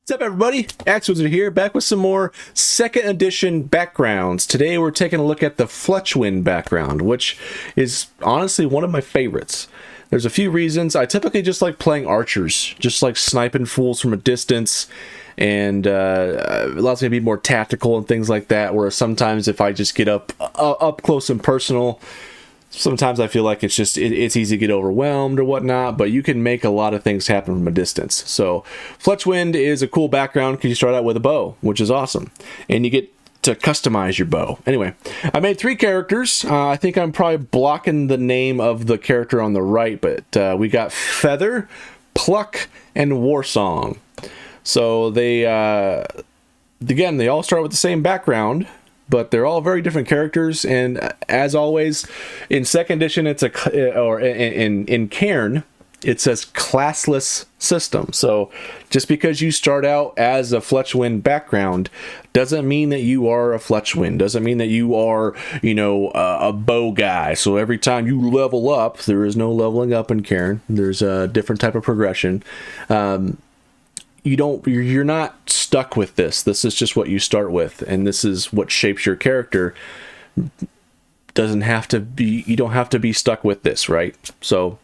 What's up, everybody? Axe Wizard here, back with some more 2nd edition backgrounds. Today we're taking a look at the Fletchwind background, which is honestly one of my favorites. There's a few reasons. I typically just like playing archers, just like sniping fools from a distance, and it allows me to be more tactical and things like that, whereas sometimes if I just get up close and personal, sometimes I feel like it's easy to get overwhelmed or whatnot, but you can make a lot of things happen from a distance. So Fletchwind is a cool background because you start out with a bow, which is awesome, and you get to customize your bow. Anyway, I made 3 characters. I think I'm probably blocking the name of the character on the right, but we got Feather, Pluck, and Warsong. So they again, they all start with the same background, but they're all very different characters. And as always, in 2nd edition, in Cairn, it says classless system. So just because you start out as a Fletchwind background doesn't mean that you are a Fletchwind. Doesn't mean that you are, a bow guy. So every time you level up, there is no leveling up in Cairn. There's a different type of progression. You're not stuck with this. This is just what you start with, and this is what shapes your character. You don't have to be stuck with this, right? So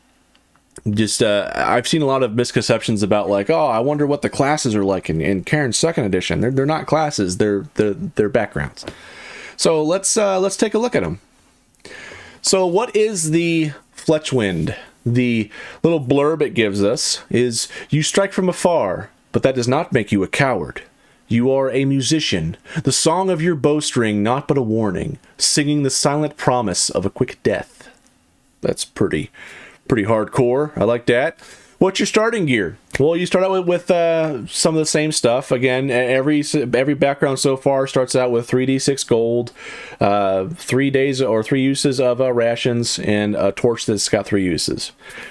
just I've seen a lot of misconceptions about, like, oh, I wonder what the classes are like in Cairn's 2nd edition. They're not classes, they're backgrounds. So let's take a look at them. So what is the Fletchwind? The little blurb it gives us is, you strike from afar, but that does not make you a coward. You are a musician, the song of your bowstring not but a warning, singing the silent promise of a quick death. That's pretty hardcore. I like that. What's your starting gear? Well, you start out with some of the same stuff. Again, every background so far starts out with 3d6 gold, 3 days or 3 uses of rations, and a torch that's got 3 uses.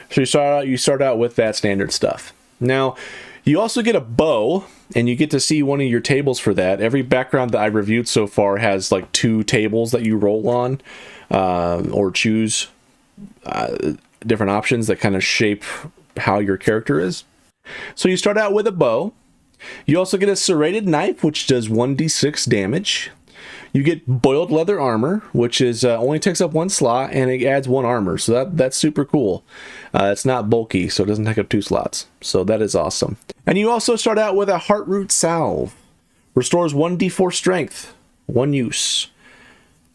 So you start out with that standard stuff. Now, you also get a bow, and you get to see one of your tables for that. Every background that I reviewed so far has like 2 tables that you roll on, or choose different options that kind of shape how your character is. So you start out with a bow. You also get a serrated knife, which does 1d6 damage. You get boiled leather armor, which is only takes up 1 slot, and it adds 1 armor. So that's super cool. It's not bulky, so it doesn't take up 2 slots. So that is awesome. And you also start out with a Heartroot Salve. Restores 1d4 strength. 1 use.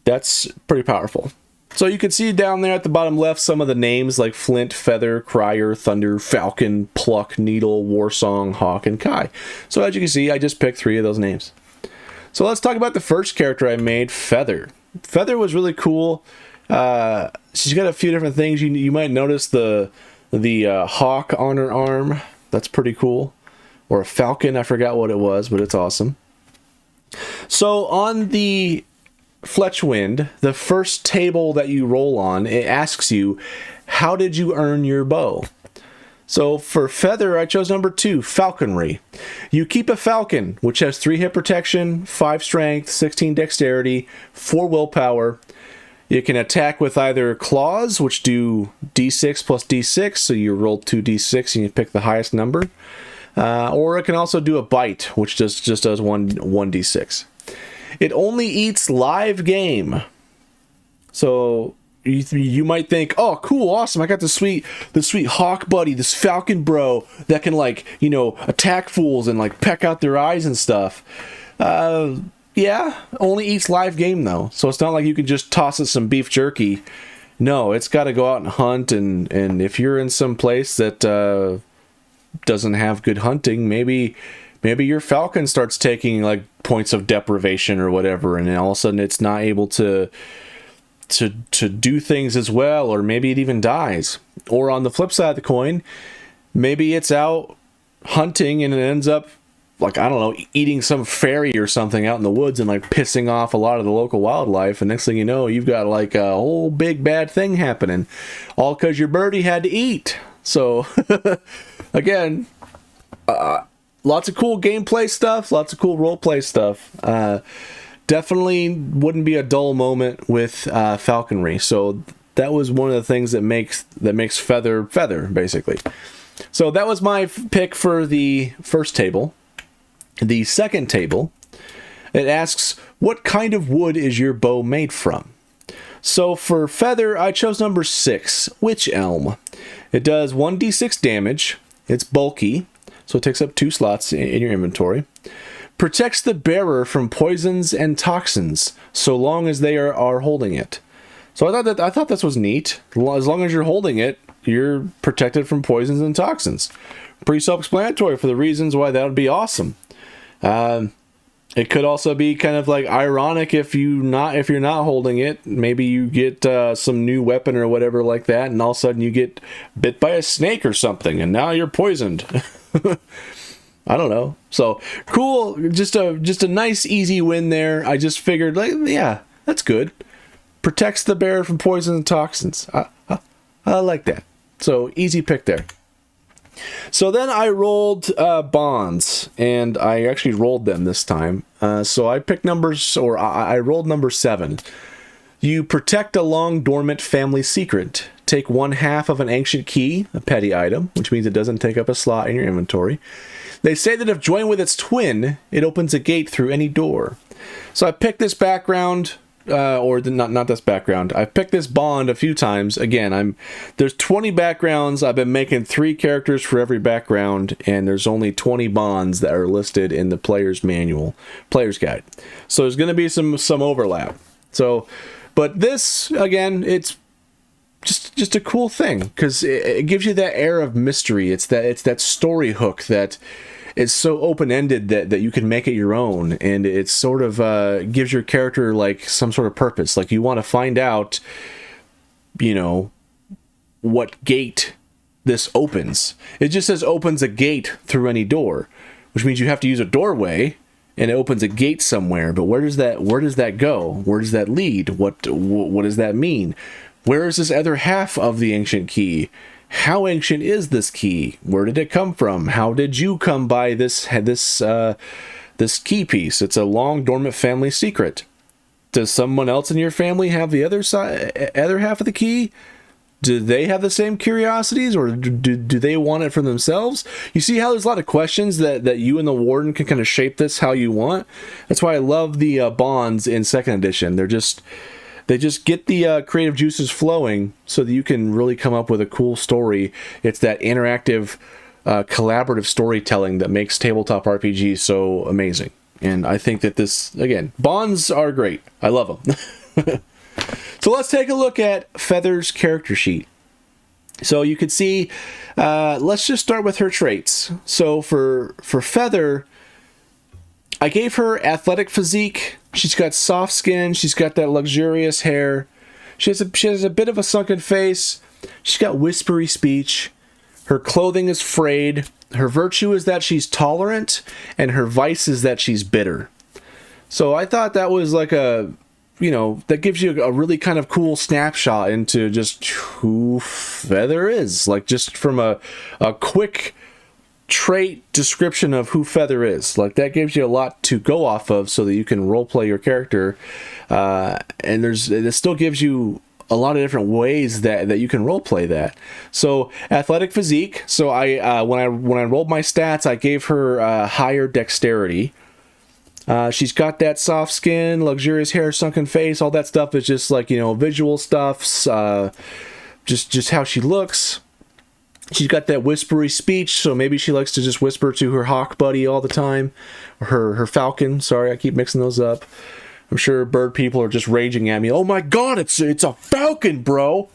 That's pretty powerful. So you can see down there at the bottom left some of the names like Flint, Feather, Crier, Thunder, Falcon, Pluck, Needle, Warsong, Hawk, and Kai. So as you can see, I just picked 3 of those names. So let's talk about the first character I made, Feather. Feather was really cool. She's got a few different things. You might notice the hawk on her arm. That's pretty cool. Or a falcon, I forgot what it was, but it's awesome. So on the Fletchwind, the first table that you roll on, it asks you, how did you earn your bow? So for Feather, I chose number 2, Falconry. You keep a falcon, which has 3 hit protection, 5 strength, 16 dexterity, 4 willpower. You can attack with either claws, which do d6 plus d6, so you roll 2d6 and you pick the highest number. Or it can also do a bite, which just does 1d6. It only eats live game. So you might think, oh, cool, awesome, I got the sweet hawk buddy, this falcon bro that can, like, attack fools and like peck out their eyes and stuff. Yeah, only eats live game though, so it's not like you can just toss it some beef jerky. No, it's got to go out and hunt, and if you're in some place that doesn't have good hunting, maybe your falcon starts taking like points of deprivation or whatever, and then all of a sudden it's not able to do things as well, or maybe it even dies. Or on the flip side of the coin, maybe it's out hunting and it ends up, like, I don't know, eating some fairy or something out in the woods and like pissing off a lot of the local wildlife, and next thing you know, you've got like a whole big bad thing happening, all because your birdie had to eat. So again, lots of cool gameplay stuff, lots of cool roleplay stuff. Definitely wouldn't be a dull moment with falconry. So that was one of the things that makes Feather, basically. So that was my pick for the first table. The second table, it asks, what kind of wood is your bow made from? So for feather, I chose number 6, Witch Elm. It does 1d6 damage. It's bulky, so it takes up 2 slots in your inventory. Protects the bearer from poisons and toxins, so long as they are holding it. So I thought this was neat. As long as you're holding it, you're protected from poisons and toxins. Pretty self-explanatory for the reasons why that would be awesome. It could also be kind of like ironic if you're not holding it. Maybe you get some new weapon or whatever like that, and all of a sudden you get bit by a snake or something, and now you're poisoned. I don't know. So cool, just a nice easy win there. I just figured, like, yeah, that's good. Protects the bearer from poison and toxins. I like that. So easy pick there. So then I rolled bonds, and I actually rolled them this time. So I picked numbers, or I rolled number 7. You protect a long dormant family secret. Take 1/2 of an ancient key, a petty item, which means it doesn't take up a slot in your inventory. They say that if joined with its twin, it opens a gate through any door. So I picked this background. Not this background. I've picked this bond a few times. Again, there's 20 backgrounds. I've been making 3 characters for every background, and there's only 20 bonds that are listed in the player's guide. So there's going to be some overlap. So, but this, again, it's just a cool thing because it gives you that air of mystery. It's that story hook that is so open-ended that you can make it your own, and it sort of gives your character like some sort of purpose. Like you want to find out, what gate this opens. It just says opens a gate through any door, which means you have to use a doorway, and it opens a gate somewhere. But where does that go? Where does that lead? What does that mean? Where is this other half of the ancient key? How ancient is this key? Where did it come from? How did you come by this key piece? It's a long dormant family secret. Does someone else in your family have the other half of the key? Do they have the same curiosities, or do they want it for themselves? You see how there's a lot of questions that you and the warden can kind of shape this how you want. That's why I love the bonds in 2nd edition. They just get the creative juices flowing so that you can really come up with a cool story. It's that interactive, collaborative storytelling that makes tabletop RPG so amazing. And I think that this, again, bonds are great. I love them. So let's take a look at Feather's character sheet. So you can see, let's just start with her traits. So for Feather, I gave her athletic physique. She's got soft skin. She's got that luxurious hair. She has a bit of a sunken face. She's got whispery speech. Her clothing is frayed. Her virtue is that she's tolerant, and her vice is that she's bitter. So I thought that was like that gives you a really kind of cool snapshot into just who Feather is. Like just from a quick trait description of who Feather is. Like that gives you a lot to go off of so that you can roleplay your character. And it still gives you a lot of different ways that you can roleplay that. So athletic physique. So I when I rolled my stats, I gave her higher dexterity. She's got that soft skin, luxurious hair, sunken face. All that stuff is just like, visual stuff. Just how she looks. She's got that whispery speech, so maybe she likes to just whisper to her hawk buddy all the time. Or her falcon. Sorry, I keep mixing those up. I'm sure bird people are just raging at me. Oh my god, it's a falcon, bro!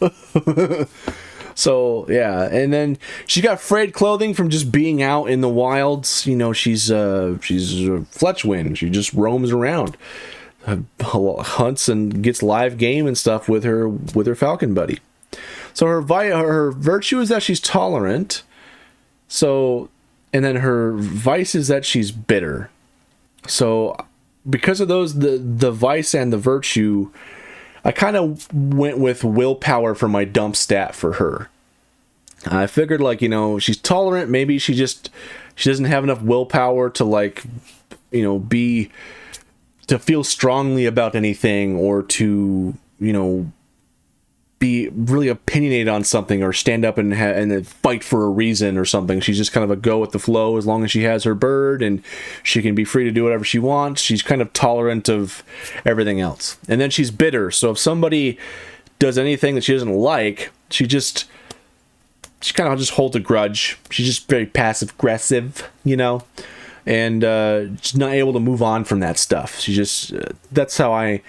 So, yeah. And then she got frayed clothing from just being out in the wilds. She's a Fletchwind. She just roams around. Hunts and gets live game and stuff with her falcon buddy. So her virtue is that she's tolerant. So, and then her vice is that she's bitter. So, because of those, the vice and the virtue, I kind of went with willpower for my dump stat for her. I figured, she's tolerant. Maybe she doesn't have enough willpower to to feel strongly about anything, or to be really opinionated on something or stand up and then fight for a reason or something. She's just kind of a go with the flow as long as she has her bird and she can be free to do whatever she wants. She's kind of tolerant of everything else. And then she's bitter. So if somebody does anything that she doesn't like, she kind of just holds a grudge. She's just very passive aggressive, you know, and she's not able to move on from that stuff. She just that's how I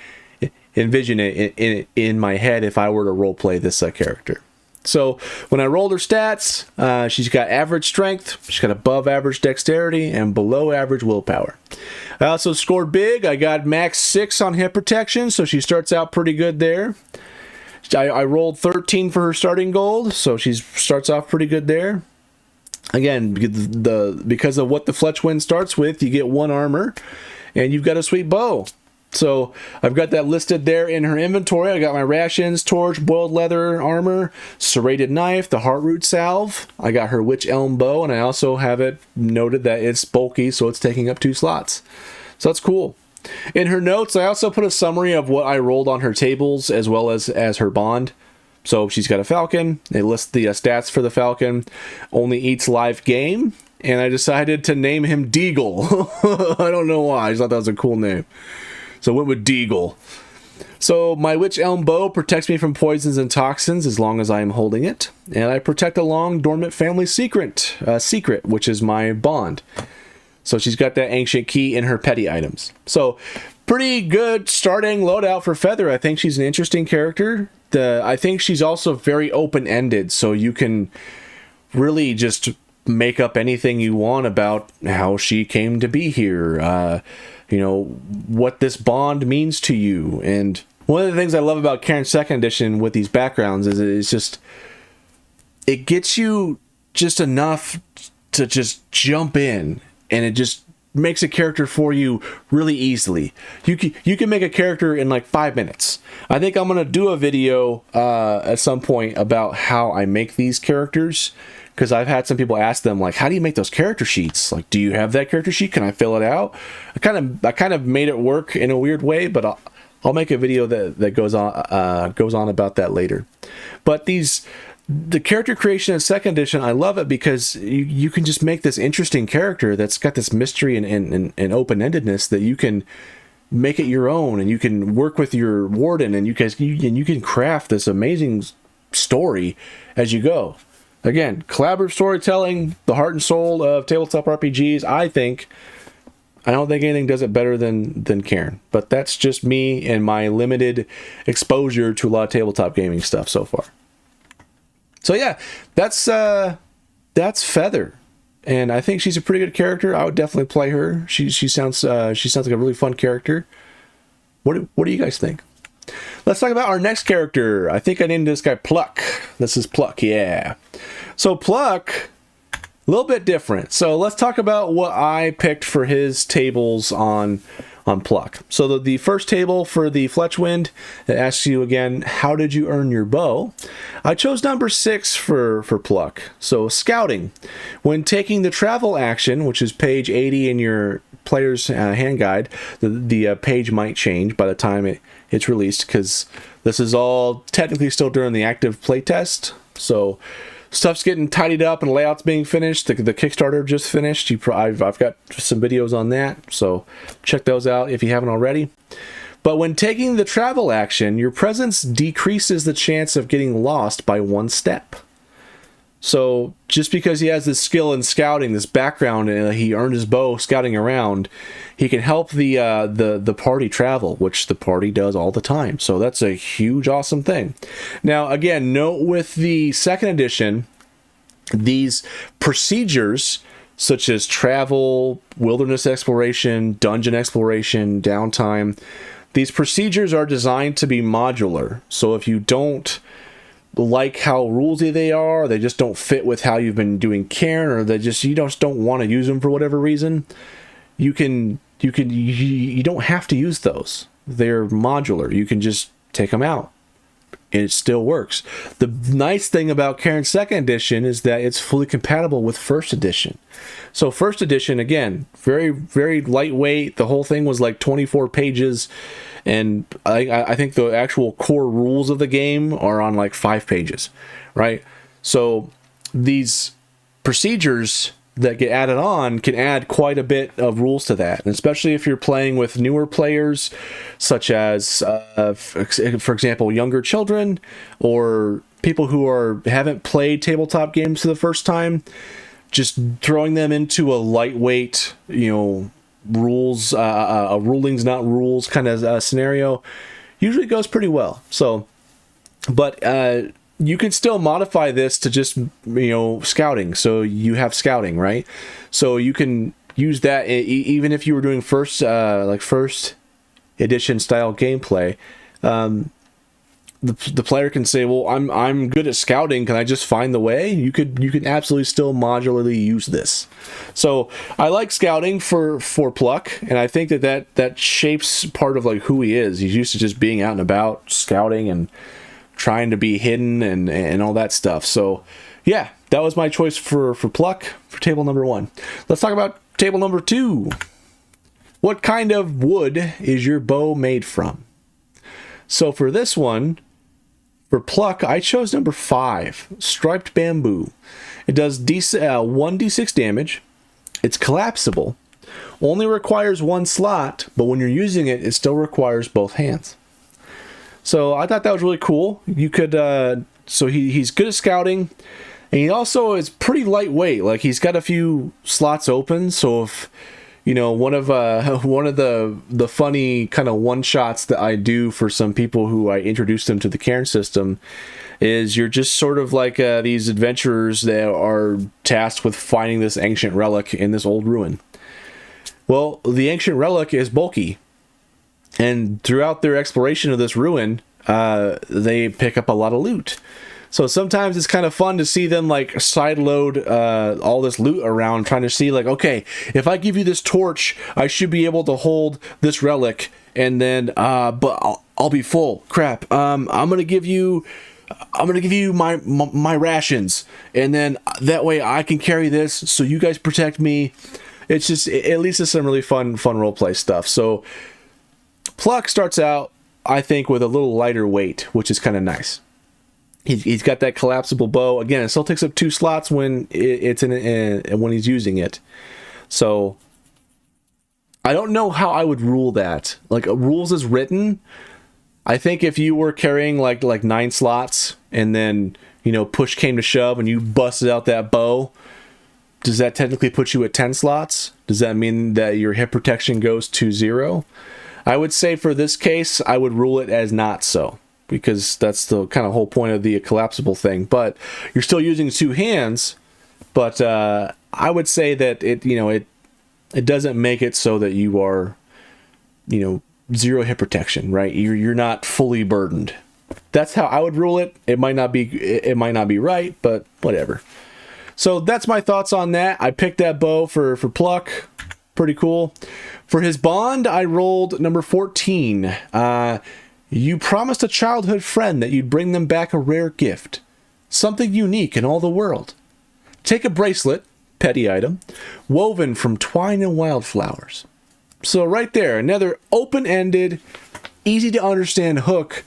envision it in my head if I were to role play this character. So when I rolled her stats, she's got average strength, she's got above average dexterity, and below average willpower. I also scored big. I got max 6 on hit protection, so she starts out pretty good there. I rolled 13 for her starting gold, so she starts off pretty good there. Again, because of what the Fletchwind starts with, you get 1 armor, and you've got a sweet bow. So I've got that listed there in her inventory. I got my rations, torch, boiled leather armor, serrated knife, the heartroot salve. I got her witch elm bow, and I also have it noted that it's bulky, so it's taking up 2 slots. So that's cool. In her notes, I also put a summary of what I rolled on her tables as well as her bond. So she's got a falcon. They list the stats for the falcon. Only eats live game. And I decided to name him Deagle. I don't know why. I just thought that was a cool name. So I went with Deagle. So my witch elm bow protects me from poisons and toxins as long as I am holding it. And I protect a long dormant family secret, which is my bond. So she's got that ancient key in her petty items. So pretty good starting loadout for Feather. I think she's an interesting character. I think she's also very open-ended, so you can really just make up anything you want about how she came to be here. You know, what this bond means to you. And one of the things I love about Cairn 2nd Edition with these backgrounds is it's just, it gets you just enough to just jump in, and it just makes a character for you really easily. You can make a character in like 5 minutes. I think I'm going to do a video at some point about how I make these characters, because I've had some people ask them, like, how do you make those character sheets? Like, do you have that character sheet? Can I fill it out? I kind of made it work in a weird way, but I'll make a video that goes on about that later. But the character creation in 2nd edition, I love it because you can just make this interesting character that's got this mystery and open-endedness that you can make it your own, and you can work with your warden, and you can craft this amazing story as you go. Again, collaborative storytelling, the heart and soul of tabletop RPGs. I don't think anything does it better than Cairn, but that's just me and my limited exposure to a lot of tabletop gaming stuff so far. So yeah, that's Feather, and I think she's a pretty good character. I would definitely play her. She sounds like a really fun character. What do you guys think? Let's talk about our next character. I think I named this guy Pluck. This is Pluck, yeah. So Pluck, a little bit different. So let's talk about what I picked for his tables on Pluck. So the first table for the Fletchwind, it asks you again, how did you earn your bow? I chose number 6 for Pluck. So scouting. When taking the travel action, which is page 80 in your player's hand guide, the page might change by the time it's released, because this is all technically still during the active playtest. So stuff's getting tidied up and layouts being finished. The Kickstarter just finished. I've got some videos on that, so check those out if you haven't already. But when taking the travel action, your presence decreases the chance of getting lost by 1 step. So just because he has this skill in scouting, this background, and he earned his bow scouting around, he can help the party travel, which the party does all the time. So that's a huge, awesome thing. Now, again, note with the 2nd edition, these procedures such as travel, wilderness exploration, dungeon exploration, downtime, these procedures are designed to be modular. So if you don't like how rulesy they are, they just don't fit with how you've been doing Cairn, or you just don't want to use them for whatever reason, you don't have to use those. They're modular. You can just take them out, it still works. The nice thing about Cairn 2nd edition is that it's fully compatible with 1st edition. So 1st edition, again, very, very lightweight. The whole thing was like 24 pages. And I think the actual core rules of the game are on like 5 pages, right? So these procedures that get added on can add quite a bit of rules to that, and especially if you're playing with newer players, such as, for example, younger children or people who haven't played tabletop games for the first time. Just throwing them into a lightweight, rules, rulings not rules kind of scenario usually goes pretty well. So, but you can still modify this to just, scouting. So you have scouting, right? So you can use that even if you were doing first edition style gameplay. The player can say, well, I'm good at scouting. Can I just find the way? You can absolutely still modularly use this. So I like scouting for Pluck, and I think that shapes part of like who he is. He's used to just being out and about, scouting and trying to be hidden and all that stuff. So yeah, that was my choice for Pluck for table number 1. Let's talk about table number 2. What kind of wood is your bow made from? So for this one, for Pluck, I chose number 5, striped bamboo. It does 1d6 damage. It's collapsible. Only requires 1 slot, but when you're using it, it still requires both hands. So I thought that was really cool. You could, so he's good at scouting, and he also is pretty lightweight. Like, he's got a few slots open, so if, one of the funny kind of one-shots that I do for some people who I introduce them to the Cairn system is you're just sort of like these adventurers that are tasked with finding this ancient relic in this old ruin. Well, the ancient relic is bulky, and throughout their exploration of this ruin, they pick up a lot of loot. So sometimes it's kind of fun to see them like sideload all this loot around, trying to see like, okay, if I give you this torch, I should be able to hold this relic, and then but I'll be full. Crap. I'm gonna give you my rations, and then that way I can carry this, so you guys protect me. It's just, at least it's some really fun roleplay stuff. So Pluck starts out, I think, with a little lighter weight, which is kind of nice. He's got that collapsible bow. Again, it still takes up 2 slots when it's when he's using it. So I don't know how I would rule that. Like, rules as written, I think if you were carrying like 9 slots and then, push came to shove and you busted out that bow, does that technically put you at 10 slots? Does that mean that your hit protection goes to 0? I would say for this case, I would rule it as not so, because that's the kind of whole point of the collapsible thing. But you're still using 2 hands, but I would say that it doesn't make it so that you are, 0 hit protection, right? You're not fully burdened. That's how I would rule it. It might not be right, but whatever. So that's my thoughts on that. I picked that bow for Pluck. Pretty cool. For his bond, I rolled number 14. You promised a childhood friend that you'd bring them back a rare gift. Something unique in all the world. Take a bracelet, petty item, woven from twine and wildflowers. So right there, another open-ended, easy-to-understand hook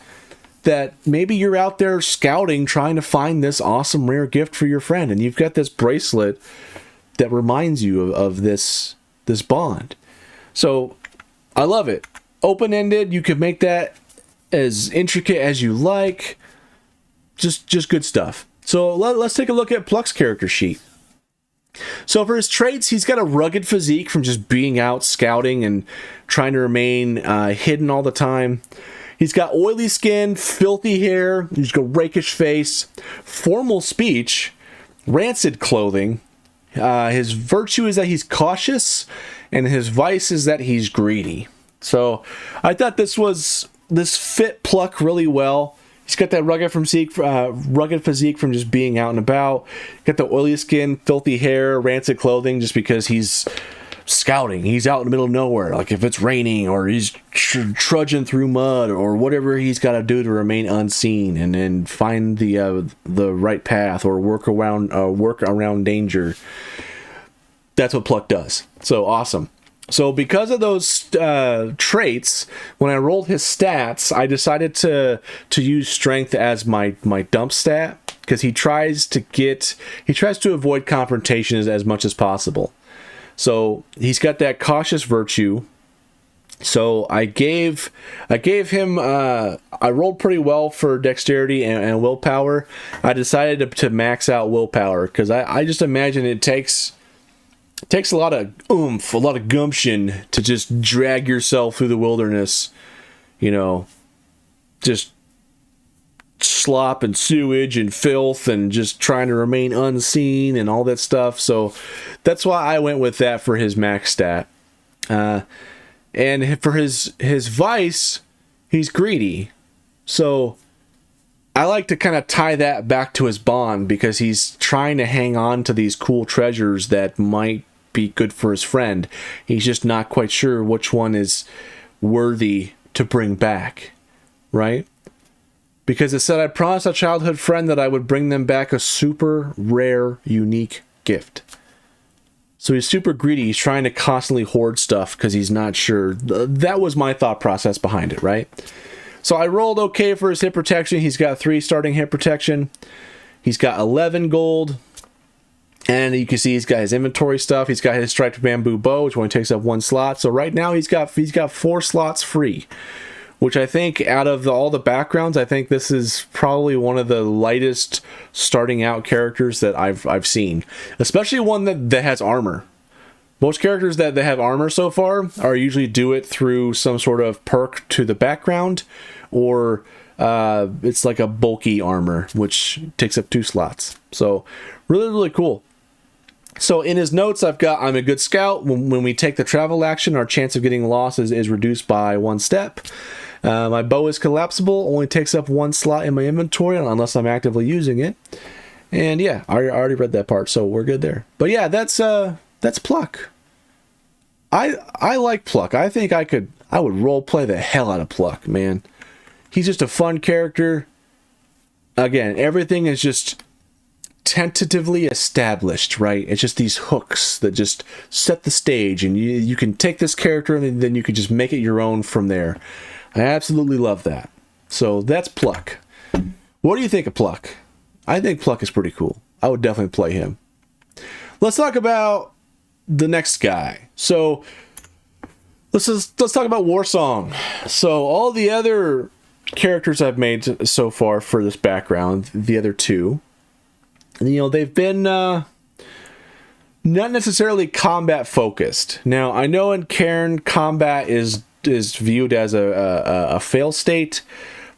that maybe you're out there scouting, trying to find this awesome rare gift for your friend, and you've got this bracelet that reminds you of this bond. So I love it. Open-ended, you could make that as intricate as you like. Just good stuff. So let's take a look at Pluck's character sheet. So for his traits, he's got a rugged physique from just being out scouting and trying to remain hidden all the time. He's got oily skin, filthy hair, he's got a rakish face, formal speech, rancid clothing. His virtue is that he's cautious, and his vice is that he's greedy. So I thought this fit Pluck really well. He's got that rugged physique from just being out and about. Got the oily skin, filthy hair, rancid clothing, just because he's scouting. He's out in the middle of nowhere, like if it's raining or he's trudging through mud or whatever he's got to do to remain unseen and then find the right path or work around danger. That's what Pluck does. So awesome. So because of those traits, when I rolled his stats, I decided to use strength as my dump stat, because he tries to avoid confrontation as much as possible. So he's got that cautious virtue. So I gave him I rolled pretty well for dexterity and willpower. I decided to max out willpower, because I just imagine it takes a lot of oomph, a lot of gumption to just drag yourself through the wilderness, just slop and sewage and filth and just trying to remain unseen and all that stuff. So that's why I went with that for his max stat. And for his vice, he's greedy. So I like to kind of tie that back to his bond, because he's trying to hang on to these cool treasures that might be good for his friend. He's just not quite sure which one is worthy to bring back, right? Because it said I promised a childhood friend that I would bring them back a super rare, unique gift. So he's super greedy. He's trying to constantly hoard stuff because he's not sure. That was my thought process behind it, right? So I rolled okay for his hit protection. He's got 3 starting hit protection. He's got 11 gold. And you can see he's got his inventory stuff. He's got his striped bamboo bow, which only takes up 1 slot. So right now he's got 4 slots free, which I think out of all the backgrounds, I think this is probably one of the lightest starting out characters that I've seen, especially one that has armor. Most characters that have armor so far are usually do it through some sort of perk to the background, or it's like a bulky armor, which takes up 2 slots. So really, really cool. So in his notes, I've got, I'm a good scout. When we take the travel action, our chance of getting lost is reduced by 1 step. My bow is collapsible, only takes up 1 slot in my inventory unless I'm actively using it. And yeah, I already read that part, so we're good there. But yeah, that's Pluck. I like Pluck. I think I would role play the hell out of Pluck, man. He's just a fun character. Again, everything is just tentatively established, right? It's just these hooks that just set the stage, and you can take this character and then you can just make it your own from there. I absolutely love that. So that's Pluck. What do you think of Pluck? I think Pluck is pretty cool. I would definitely play him. Let's talk about the next guy. So let's talk about Warsong. So all the other characters I've made so far for this background, the other 2, they've been not necessarily combat focused. Now I know in Cairn combat is viewed as a fail state,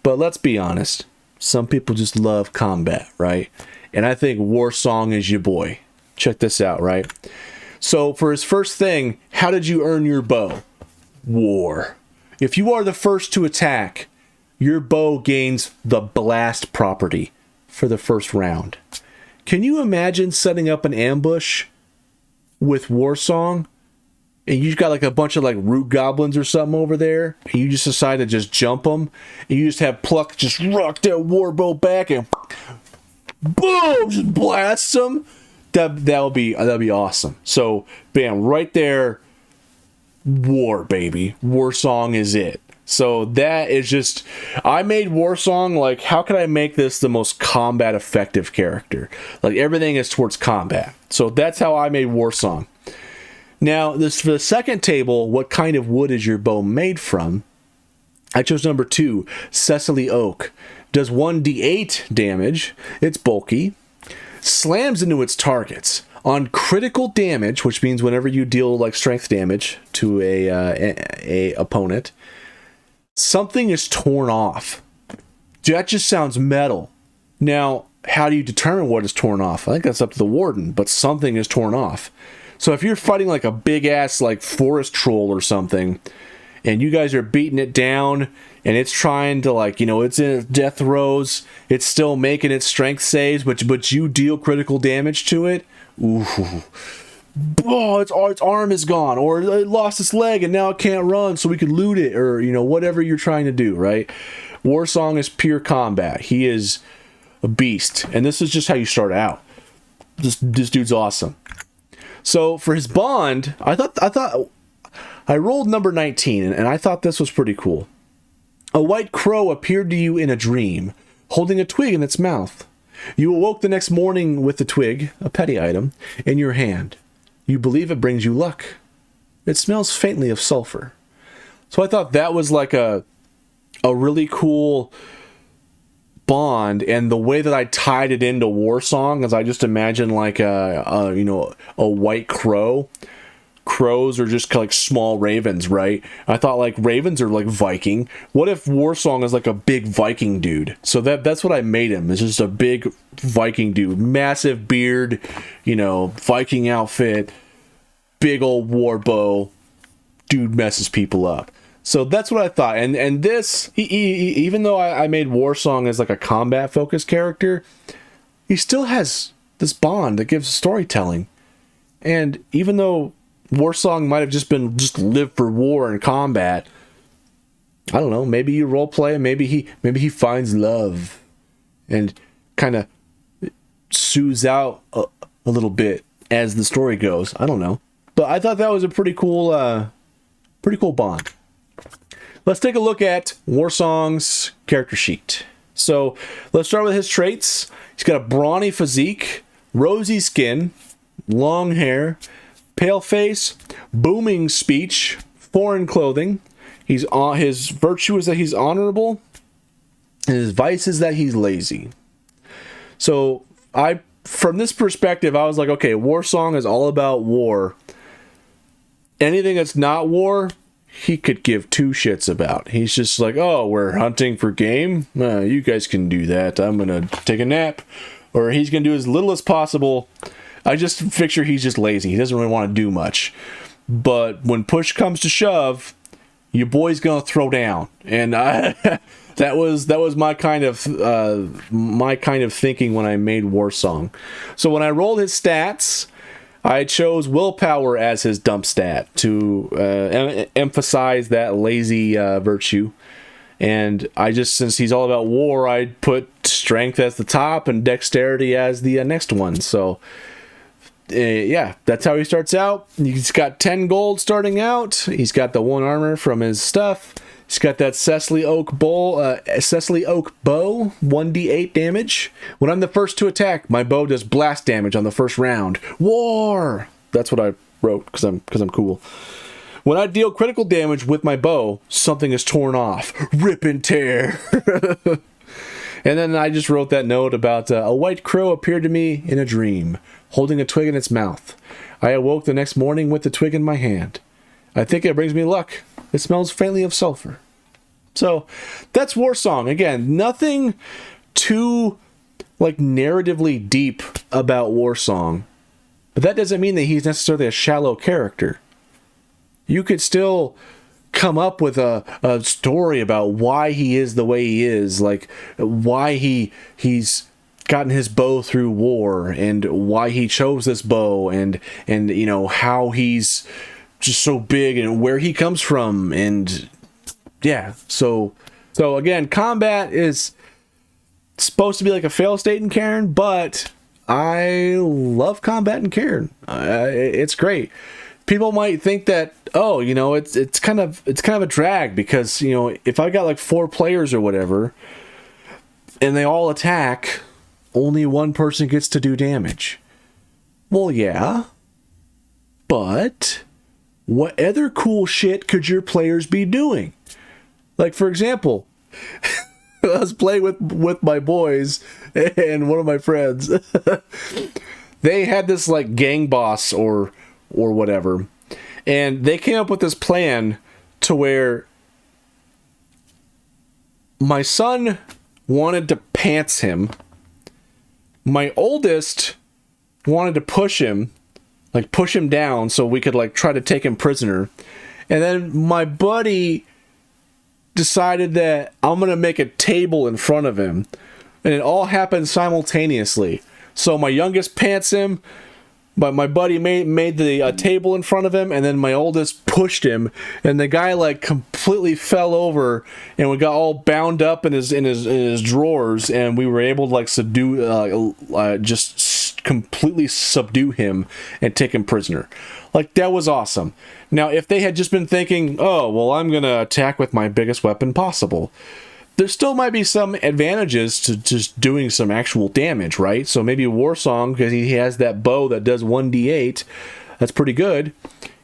but let's be honest, some people just love combat, right? And I think Warsong is your boy. Check this out, right? So for his first thing, how did you earn your bow? War. If you are the first to attack, your bow gains the blast property for the first round. Can you imagine setting up an ambush with Warsong, and you've got like a bunch of like root goblins or something over there, and you just decide to just jump them, and you just have Pluck just rock that warbow back and boom, just blast them? That'll be awesome. So bam, right there, war, baby. Warsong is it. So that is just, I made Warsong like, how can I make this the most combat effective character? Like everything is towards combat. So that's how I made Warsong. Now, this for the second table, what kind of wood is your bow made from? I chose number 2, Cecily Oak. Does 1d8 damage. It's bulky. Slams into its targets. On critical damage, which means whenever you deal like strength damage to a opponent, something is torn off. That just sounds metal. Now, how do you determine what is torn off? I think that's up to the warden, but something is torn off. So if you're fighting like a big ass like forest troll or something, and you guys are beating it down, and it's trying to like, it's in its death throes, it's still making its strength saves, but you deal critical damage to it, ooh, oh, its arm is gone, or it lost its leg and now it can't run, so we could loot it, or whatever you're trying to do, right? Warsong is pure combat. He is a beast, and this is just how you start out. This dude's awesome. So for his bond, I rolled number 19, and I thought this was pretty cool. A white crow appeared to you in a dream, holding a twig in its mouth. You awoke the next morning with the twig, a petty item, in your hand. You believe it brings you luck. It smells faintly of sulfur. So I thought that was like a really cool bond, and the way that I tied it into Warsong is I just imagine like a white crow. Crows are just like small ravens, right? I thought like ravens are like Viking. What if Warsong is like a big Viking dude? So that's what I made him. It's just a big Viking dude, massive beard, Viking outfit, big old war bow. Dude messes people up. So that's what I thought. And this, even though I made Warsong as like a combat focused character, he still has this bond that gives storytelling. And even though Warsong might have just live for war and combat, I don't know, maybe you roleplay, maybe he finds love and kind of soothes out a little bit as the story goes. I don't know. But I thought that was a pretty cool bond. Let's take a look at Warsong's character sheet. So let's start with his traits. He's got a brawny physique, rosy skin, long hair, pale face, booming speech, foreign clothing. His virtue is that he's honorable, and his vice is that he's lazy. So from this perspective, I was like, okay, Warsong is all about war. Anything that's not war, he could give two shits about. He's just like, oh, we're hunting for game? You guys can do that. I'm going to take a nap. Or he's going to do as little as possible. I just picture he's just lazy. He doesn't really want to do much. But when push comes to shove, your boy's going to throw down. And that was my kind of thinking when I made Warsong. So when I rolled his stats, I chose willpower as his dump stat to emphasize that lazy virtue. And since he's all about war, I put strength as the top and dexterity as the next one. So, yeah, that's how he starts out. He's got 10 gold starting out. He's got the 1 armor from his stuff. He's got that Cecily Oak bow, 1d8 damage. When I'm the first to attack, my bow does blast damage on the first round. War! That's what I wrote, because I'm cool. When I deal critical damage with my bow, something is torn off. Rip and tear! And then I just wrote that note about a white crow appeared to me in a dream, holding a twig in its mouth. I awoke the next morning with the twig in my hand. I think it brings me luck. It smells faintly of sulfur. So that's Warsong. Again, nothing too narratively deep about Warsong. But that doesn't mean that he's necessarily a shallow character. You could still come up with a story about why he is the way he is, like why he's gotten his bow through war and why he chose this bow and how he's just so big and where he comes from. And yeah, so again, combat is supposed to be like a fail state in Cairn, but I love combat in Cairn. It's great. People might think that, it's kind of a drag because, if I got 4 players or whatever and they all attack, only one person gets to do damage. Well, yeah, but what other cool shit could your players be doing? Like, for example, I was playing with my boys and one of my friends. They had this gang boss or whatever, and they came up with this plan to where my son wanted to pants him, my oldest wanted to push him down so we could try to take him prisoner, and then my buddy decided that I'm gonna make a table in front of him, and it all happened simultaneously. So my youngest pants him, but my buddy made the table in front of him, and then my oldest pushed him, and the guy like completely fell over, and we got all bound up in his drawers, and we were able to like completely subdue him and take him prisoner. Like, that was awesome. Now, if they had just been thinking, oh, well, I'm gonna attack with my biggest weapon possible, there still might be some advantages to just doing some actual damage, right? So maybe Warsong, because he has that bow that does 1d8, that's pretty good.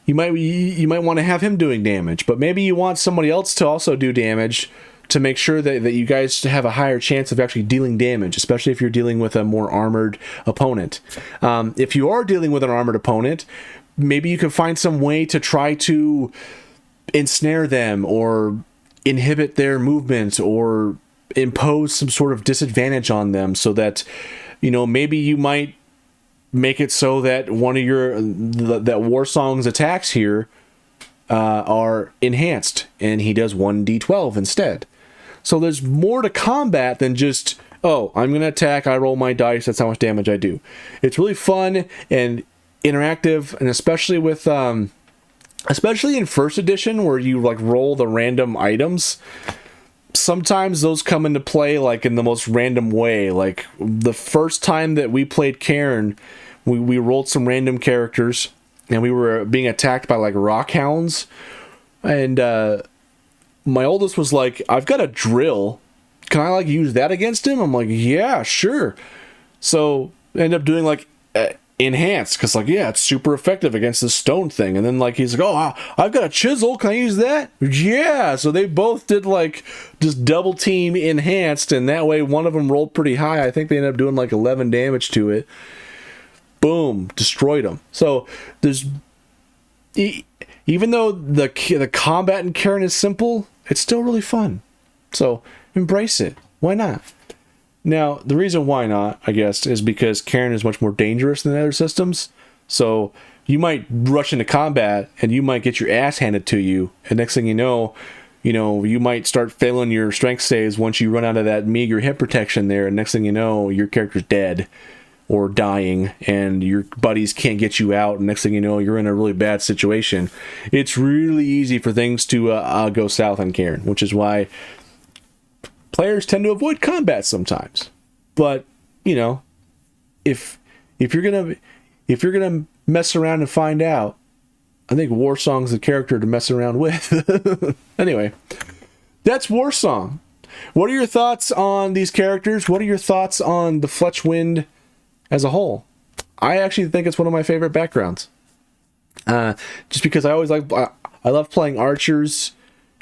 You might want to have him doing damage, but maybe you want somebody else to also do damage to make sure that you guys have a higher chance of actually dealing damage, especially if you're dealing with a more armored opponent. If you are dealing with an armored opponent, maybe you can find some way to try to ensnare them or inhibit their movement or impose some sort of disadvantage on them, so that, you know, maybe you might make it so that one of that Warsong's attacks here are enhanced and he does 1d12 instead. So there's more to combat than just, oh, I'm gonna attack, I roll my dice, that's how much damage I do. It's really fun and interactive, and especially with especially in first edition, where you like roll the random items, sometimes those come into play like in the most random way. Like the first time that we played Cairn, we rolled some random characters, and we were being attacked by like rock hounds, and my oldest was like, I've got a drill, can I like use that against him? I'm like, yeah, sure. So end up doing like enhanced, because like, yeah, it's super effective against this stone thing. And then like he's like, oh, I've got a chisel, can I use that? Yeah. So they both did like just double team enhanced, and that way one of them rolled pretty high. I think they ended up doing like 11 damage to it. Boom, destroyed them. So there's, even though the combat in Cairn is simple, it's still really fun. So embrace it. Why not? Now, the reason why not, I guess, is because Cairn is much more dangerous than other systems. So you might rush into combat and you might get your ass handed to you, and next thing you know, you might start failing your strength saves once you run out of that meager hit protection there, and next thing you know, your character's dead or dying, and your buddies can't get you out, and next thing you know, you're in a really bad situation. It's really easy for things to go south on Cairn, which is why players tend to avoid combat sometimes. But, you know, if you're gonna mess around and find out, I think Warsong's the character to mess around with. Anyway, that's Warsong. What are your thoughts on these characters? What are your thoughts on the Fletchwind as a whole? I actually think it's one of my favorite backgrounds. Just because I love playing archers.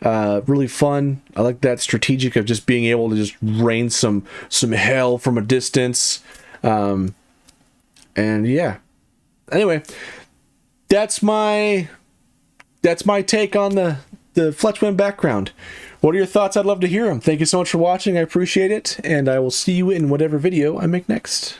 Really fun. I like that strategic of just being able to just rain some hell from a distance. And yeah. Anyway, that's my take on the Fletchwind background. What are your thoughts? I'd love to hear them. Thank you so much for watching. I appreciate it, and I will see you in whatever video I make next.